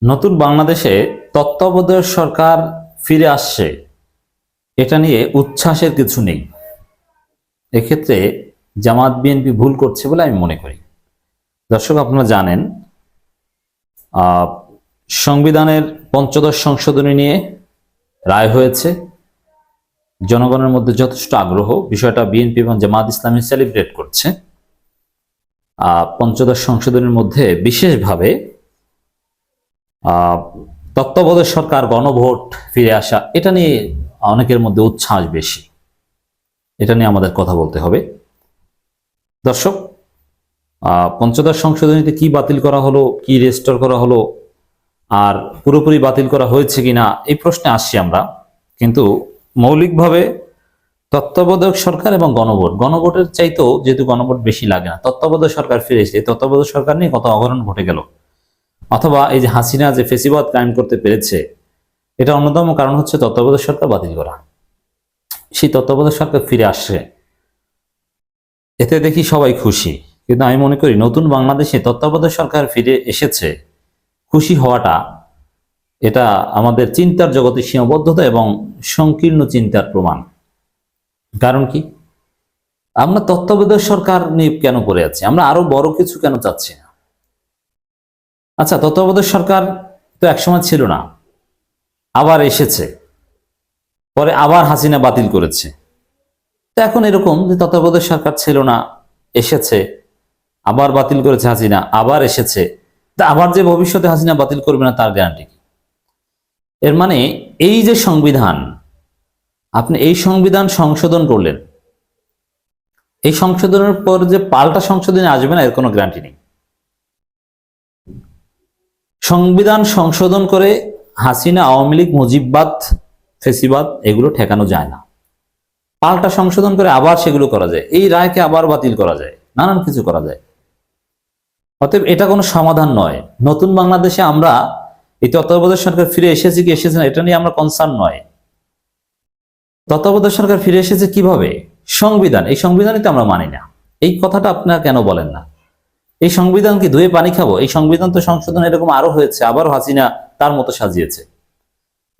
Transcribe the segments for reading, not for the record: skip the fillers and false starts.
নতুন বাংলাদেশে তত্ত্বাবধায়ক সরকার ফিরে আসছে, এটা নিয়ে উচ্ছ্বাসের কিছু নেই। এক্ষেত্রে জামাত বিএনপি ভুল করছে বলে আমি মনে করি। দর্শক, আপনারা জানেন সংবিধানের পঞ্চদশ সংশোধনী নিয়ে রায় হয়েছে। জনগণের মধ্যে যথেষ্ট আগ্রহ, বিষয়টা বিএনপি এবং জামাত ইসলামী সেলিব্রেট করছে। পঞ্চদশ সংশোধনীর মধ্যে বিশেষভাবে তত্ত্বাবধায়ক সরকার গণভোট ফিরে আসা, এটা নিয়ে অনেকের মধ্যে উচ্ছ্বাস বেশি। এটা নিয়ে আমাদের কথা বলতে হবে। দর্শক, পঞ্চদশ সংশোধনীতে কি বাতিল করা হলো, কি রেস্টোর করা হলো, আর পুরোপুরি বাতিল করা হয়েছে কিনা, এই প্রশ্নে আসছি আমরা। কিন্তু মৌলিকভাবে তত্ত্বাবধায়ক সরকার এবং গণভোটের চাইতেও যেহেতু গণভোট বেশি লাগে না, তত্ত্বাবধায়ক সরকার ফিরে এসে তত্ত্বাবধায়ক সরকার নিয়ে কত অঘটন ঘটে গেল। অথবা এই যে হাসিনা যে ফেসিবাদ কায়েম করতে পেরেছে, এটা অন্যতম কারণ হচ্ছে তত্ত্বাবধায়ক সরকার বাতিল করা। সেই তত্ত্বাবধায়ক সরকার ফিরে আসছে, এতে দেখি সবাই খুশি। কিন্তু আমি মনে করি নতুন বাংলাদেশে তত্ত্বাবধায়ক সরকার ফিরে এসেছে, খুশি হওয়াটা এটা আমাদের চিন্তার জগতে সীমাবদ্ধতা এবং সংকীর্ণ চিন্তার প্রমাণ। কারণ কি, আমরা তত্ত্বাবধায়ক সরকার নিয়ে কেন পড়ে আছি? আমরা আরো বড় কিছু কেন চাচ্ছি না? আচ্ছা, তত্ত্বাবধায়ক সরকার তো একসময় ছিল না, আবার এসেছে, পরে আবার হাসিনা বাতিল করেছে। তো এখন এরকম যে তত্ত্বাবধায়ক সরকার ছিল না, এসেছে, আবার বাতিল করেছে হাসিনা, আবার এসেছে, তা আবার যে ভবিষ্যতে হাসিনা বাতিল করবে না তার গ্যারান্টি কি? এর মানে এই যে সংবিধান, আপনি এই সংবিধান সংশোধন করলেন, এই সংশোধনের পর যে পাল্টা সংশোধনে আসবে না, এর কোনো গ্যারান্টি নেই। সংবিধান সংশোধন করে হাসিনা, আওয়ামী লীগ, মুজিববাদ, ফেসিবাদ এগুলো ঠেকানো যায় না। পাল্টা সংশোধন করে আবার সেগুলো করা যায়, এই রায়কে আবার বাতিল করা যায়, নানান কিছু করা যায়। অতএব এটা কোনো সমাধান নয়। নতুন বাংলাদেশে আমরা এই তত্ত্বাবধায়ক সরকার ফিরে এসেছে কি এসেছে না, এটা নিয়ে আমরা কনসার্ন নয়। তত্ত্বাবধায়ক সরকার ফিরে এসেছে কিভাবে? সংবিধান, এই সংবিধানই তো আমরা মানি না। এই কথাটা আপনারা কেন বলেন না? এই সংবিধান কি ধুয়ে পানি খাবো? এই সংবিধান তো সংশোধন এরকম আরো হয়েছে, আবারও হাসিনা তার মতো সাজিয়েছে,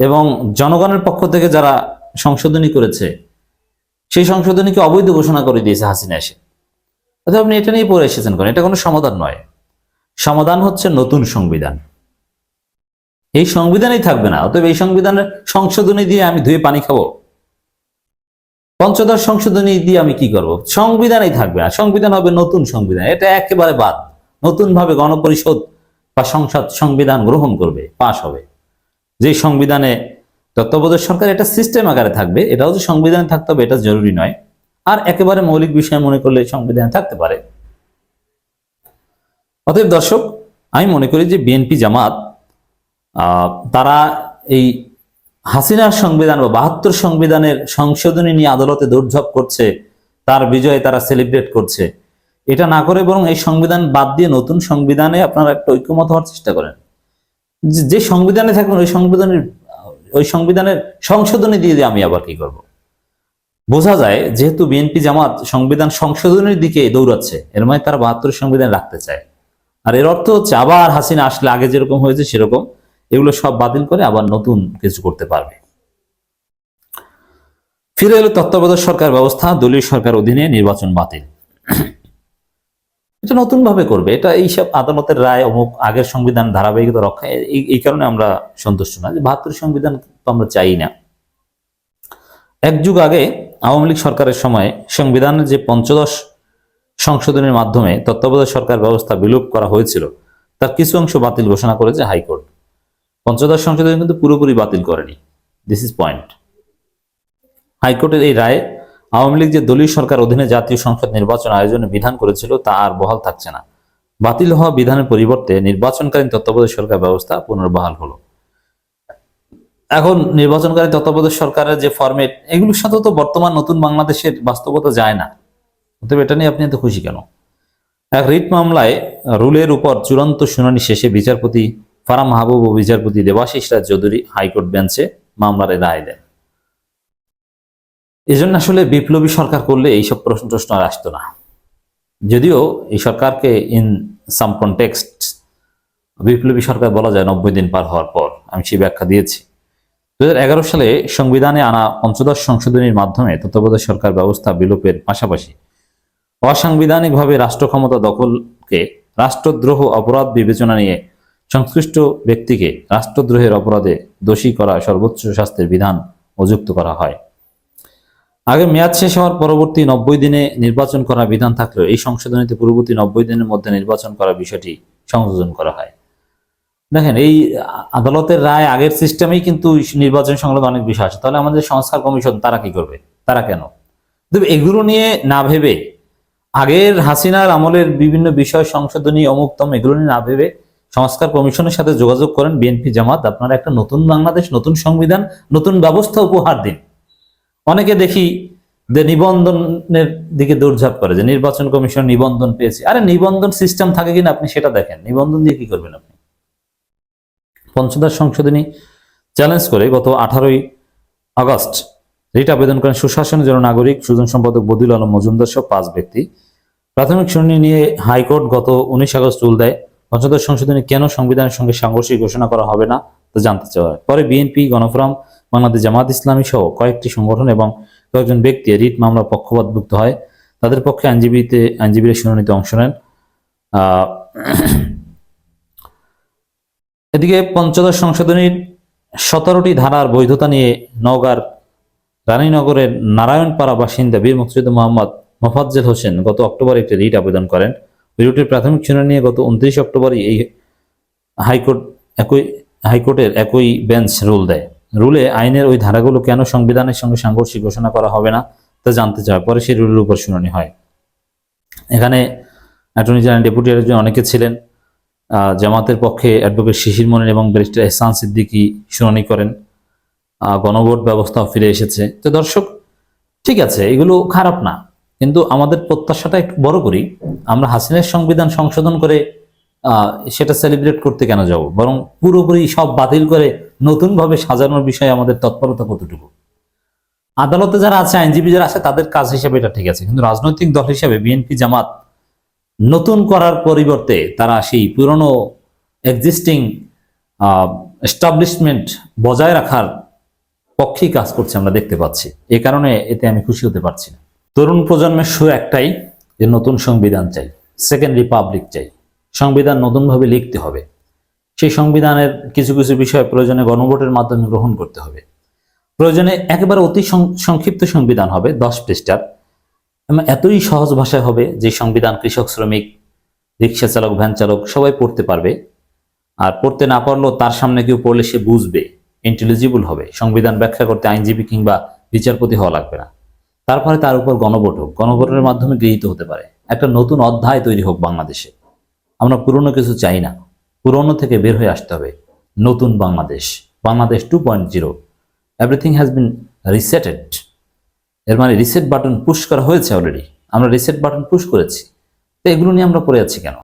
এবং জনগণের পক্ষ থেকে যারা সংশোধনী করেছে সেই সংশোধনীকে অবৈধ ঘোষণা করে দিয়েছে হাসিনা এসে। অর্থাৎ আপনি এটা নিয়ে পড়ে এসেছেন করেন, এটা কোনো সমাধান নয়। সমাধান হচ্ছে নতুন সংবিধান। এই সংবিধানই থাকবে না, অতএব এই সংবিধানের সংশোধনী দিয়ে আমি ধুয়ে পানি খাবো? পঞ্চদশ সংশোধনী দিয়ে আমি কি করব? সংবিধানই থাকবে না, সংবিধান হবে নতুন সংবিধান। এটা একেবারে বাদ। নতুন ভাবে গণপরিষদ বা সংসদ সংবিধান গ্রহণ করবে, পাশ হবে। যে সংবিধানে তত্ত্বাবধায়ক সরকার, এটা সিস্টেম আকারে থাকবে, এটাও যে সংবিধানে থাকতে হবে এটা জরুরি নয়। আর একেবারে মৌলিক বিষয় মনে করলে সংবিধানে থাকতে পারে। অতএব দর্শক, আমি মনে করি যে বিএনপি, জামাত তারা এই হাসিনার সংবিধান বা ৭২ সংবিধানের সংশোধনী নিয়ে আদালতে দৌড়ঝাঁপ করছে, তার বিজয়ে তারা সেলিব্রেট করছে। এটা না করে বরং এই সংবিধান বাদ দিয়ে নতুন সংবিধানে আপনারা একটা ঐক্যমত হওয়ার চেষ্টা করেন। যে সংবিধানে থাকবেন ওই সংবিধানের সংশোধনী দিয়ে আমি আবার কি করব? বোঝা যায় যেহেতু বিএনপি, জামাত সংবিধান সংশোধনের দিকে দৌড়াচ্ছে, এর মানে তারা ৭২ সংবিধান রাখতে চায়। আর এর অর্থ হচ্ছে আবার হাসিনা আসলে আগে যেরকম হয়েছে সেরকম এগুলো সব বাতিল করে আবার নতুন কিছু করতে পারবে। ফিরে এলো তত্ত্বাবধায়ক সরকার ব্যবস্থা, দলীয় সরকার অধীনে নির্বাচন বাতিল। এটা নতুন ভাবে করবে, এটা এইসব আদালতের রায়, অমুক আগের সংবিধান ধারাবাহিকতা রক্ষা, এই কারণে আমরা সন্তুষ্ট না। যে ৭২ সংবিধান তো আমরা চাই না। এক যুগ আগে আওয়ামী লীগ সরকারের সময় সংবিধানের যে পঞ্চদশ সংশোধনের মাধ্যমে তত্ত্বাবধায়ক সরকার ব্যবস্থা বিলোপ করা হয়েছিল, তার কিছু অংশ বাতিল ঘোষণা করেছে হাইকোর্ট। পঞ্চদশ সংশোধনী কিন্তু পুরোপুরি বাতিল করেনি। This is point. হাইকোর্টের এই রায়ে আওয়ামী লীগ যে দলীয় সরকার অধীনে জাতীয় সংসদ নির্বাচন আয়োজনের বিধান করেছিল তা আর বহাল থাকছে না। বাতিল হওয়া বিধানের পরিবর্তে নির্বাচনকালীন তত্ত্বাবধায়ক সরকার ব্যবস্থা পুনর্বহাল হলো। এখন নির্বাচনকালীন তত্ত্বাবধায়ক সরকারের যে ফরম্যাট, এগুলোর সাথে তো বর্তমান নতুন বাংলাদেশের বাস্তবতা যায় না। তবে এটা নিয়ে আপনি এত খুশি কেন? এক রিট মামলায় রুলের উপর চূড়ান্ত শুনানি শেষে বিচারপতি ফারাহ মাহবুব ও বিচারপতি দেবাশিস রায় চৌধুরী হাইকোর্ট বেঞ্চে মামলার রায় দেন। এই জন্য আসলে বিপ্লবী সরকার করলে এইসব প্রশ্ন আর আসতো না। যদিও এই সরকারকে ইন সাম কনটেক্সট বিপ্লবী সরকার বলা যায় 90 দিন পার হওয়ার পর। আমি সেই ব্যাখ্যা দিয়েছি। 2011 সালে সংবিধানে আনা পঞ্চদশ সংশোধনীর মাধ্যমে তত্ত্বাবধায়ক সরকার ব্যবস্থা বিলোপের পাশাপাশি অসাংবিধানিকভাবে রাষ্ট্র ক্ষমতা দখলকে রাষ্ট্রদ্রোহ অপরাধ বিবেচনা নিয়ে সংশ্লিষ্ট ব্যক্তিকে রাষ্ট্রদ্রোহের অপরাধে দোষী করা সর্বোচ্চ শাস্তির বিধান যুক্ত করা হয়। আগে মেয়াদ শেষ হওয়ার পরবর্তী 90 দিনে নির্বাচন করার বিধান থাকলেও এই সংশোধনীতে পূর্ববর্তী 90 দিনের মধ্যে নির্বাচন করার বিষয়টি সংযোজন করা হয়। দেখেন, এই আদালতের রায় আগের সিস্টেমেই কিন্তু নির্বাচন সংক্রান্ত অনেক বিষয় আছে। তাহলে আমাদের সংস্কার কমিশন তারা কি করবে? তারা কেন? এগুলো নিয়ে না ভেবে, আগের হাসিনার আমলের বিভিন্ন বিষয় সংশোধনী অমুকতম এগুলো নিয়ে না ভেবে সংস্কার কমিশনের সাথে যোগাযোগ করেন বিএনপি জামাত। আপনারা একটা নতুন বাংলাদেশ, নতুন সংবিধান, নতুন ব্যবস্থা উপহার দিন। অনেকে দেখি যে নিবন্ধনের দিকে দৌড়ঝাঁপ করে, যে নির্বাচন কমিশন নিবন্ধন পেয়েছে। আরে নিবন্ধন সিস্টেম থাকে কিনা আপনি সেটা দেখেন। নিবন্ধন দিয়ে কি করবেন আপনি? পঞ্চদশ সংশোধনী চ্যালেঞ্জ করে গত 18 আগস্ট রিট আবেদন করেন সুশাসনের জন্য নাগরিক সুজন সম্পাদক বদিউল আলম মজুমদার সহ 5 ব্যক্তি। প্রাথমিক শুনানি নিয়ে হাইকোর্ট গত 19 আগস্ট রুল দেয়। পঞ্চদশ সংশোধনী কেন সংবিধানের সঙ্গে সাংঘর্ষিক ঘোষণা করা হবে না তা জানতে চাওয়া হয়। পরে বিএনপি, গণফোরাম বাংলাদেশ, জামাত ইসলামী সহ কয়েকটি সংগঠন এবং কয়েকজন ব্যক্তি রিট মামলা পক্ষপাতভুক্ত হয়। তাদের পক্ষে আইনজীবীরা শুনানিতে অংশ নেন। এদিকে পঞ্চদশ সংশোধনীর 17টি ধারার বৈধতা নিয়ে নওগাঁর রানীনগরের নারায়ণপাড়া বাসিন্দা বীর মুক্তিযোদ্ধা মোহাম্মদ মোফাজ্জেল হোসেন গত অক্টোবরে একটি রিট আবেদন করেন। রিটের প্রাথমিক শুনানি নিয়ে গত 29 অক্টোবরই এই হাইকোর্টের একই বেঞ্চ রুল দেয়। রুলে আইনের ওই ধারাগুলো কেন সংবিধানের সঙ্গে সাংঘর্ষিক ঘোষণা করা হবে না তা জানতে চায়। পরে সেই রুলের উপর শুনানি হয়। এখানে অ্যাটর্নি জেনারেল, ডেপুটি অ্যাটর্নি অনেকে ছিলেন। জামাতের পক্ষে অ্যাডভোকেট শিশির মনির এবং ব্যারিস্টার এহসান সিদ্দিকী শুনানি করেন। গণভোট ব্যবস্থাও ফিরে এসেছে। তো দর্শক, ঠিক আছে, এগুলো খারাপ না, কিন্তু আমাদের প্রত্যাশাটা একটু বড় করি। আমরা হাসিনার সংবিধান সংশোধন করে সেটা সেলিব্রেট করতে কেন যাব? বরং পুরোপুরি সব বাতিল করে নতুনভাবে সাজানোর বিষয়ে আমাদের তৎপরতা কতটুকু? আদালতে যারা আছে, আইনজীবী যারা আছে, তাদের কাজ হিসেবে এটা ঠিক আছে, কিন্তু রাজনৈতিক দল হিসেবে বিএনপি জামাত নতুন করার পরিবর্তে তারা সেই পুরনো এক্সিস্টিং এস্টাবলিশমেন্ট বজায় রাখার পক্ষেই কাজ করছে, আমরা দেখতে পাচ্ছি। এই কারণে এতে আমি খুশি হতে পারছি না। তরুণ প্রজন্মের সুর একটাই, যে নতুন সংবিধান চাই, সেকেন্ড রিপাবলিক চাই। সংবিধান নতুনভাবে লিখতে হবে। সেই সংবিধানের কিছু কিছু বিষয় প্রয়োজনে গণভোটের মাধ্যমে গ্রহণ করতে হবে। প্রয়োজনে একেবারে অতি সংক্ষিপ্ত সংবিধান হবে, 10 পৃষ্ঠার। এতই সহজ ভাষায় হবে যে সংবিধান কৃষক, শ্রমিক, রিক্সা চালক, ভ্যান চালক সবাই পড়তে পারবে। আর পড়তে না পারলেও তার সামনে কেউ পড়লে সে বুঝবে, ইন্টেলিজিবল হবে। সংবিধান ব্যাখ্যা করতে আইনজীবী কিংবা বিচারপতি হওয়া লাগবে না। তারপরে তার উপর গণভোট হোক, গণভোটের মাধ্যমে গৃহীত হতে পারে। একটা নতুন অধ্যায় তৈরি হোক বাংলাদেশে। আমরা পুরনো কিছু চাই না, পুরনো থেকে বের হয়ে আসতে হবে। নতুন Bangladesh, Bangladesh 2.0। Everything has been reseted. এর মানে রিসেট বাটন পুশ করা হয়েছে অলরেডি। আমরা রিসেট বাটন পুশ করেছি। তো এগুলো নিয়ে আমরা পড়ে যাচ্ছি কেন?